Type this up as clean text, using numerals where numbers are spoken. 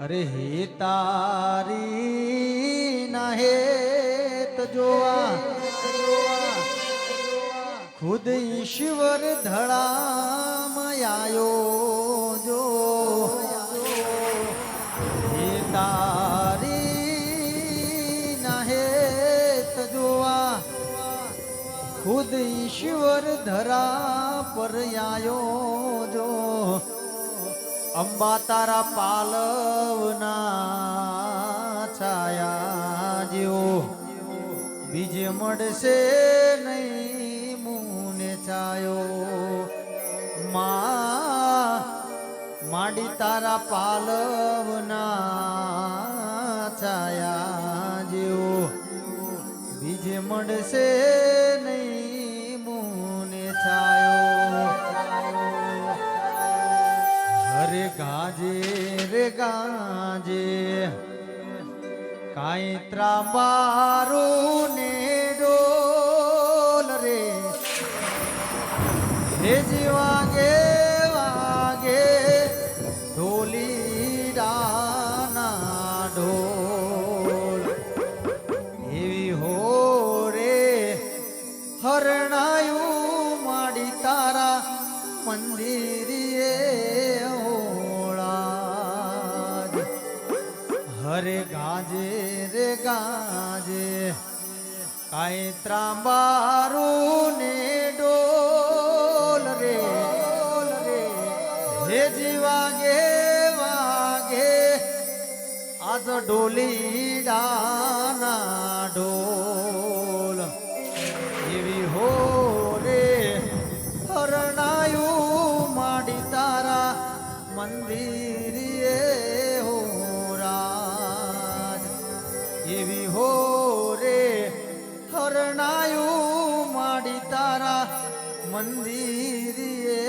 अरे हे तारी ना हेत जोआ खुद ईश्वर धड़ा मयायो जो हे तारी ना हेत जोआ खुद ईश्वर धरा पर आयो जो अंबा तारा पालवना छाया जीव बीजे मड़से नहीं मुने छायो माडी तारा पालवना छाया जीव बीजे मड़से नहीं मुने छायो रे गाजे काई त्राबारू ने डोल रे हे जी वागे वागे ढोली डाना ढोल एवी हो रे हरणायू माडी तारा मंदिरिये हरे गाजे रे गाजे काई त्राबारू ने डोल रे हे जी वागे वागे आज डोली डाना डोल एवी हो रे हरणायू माडी तारा मंदिरिये एवी हो रे हरणायू माडी तारा मंदिरिये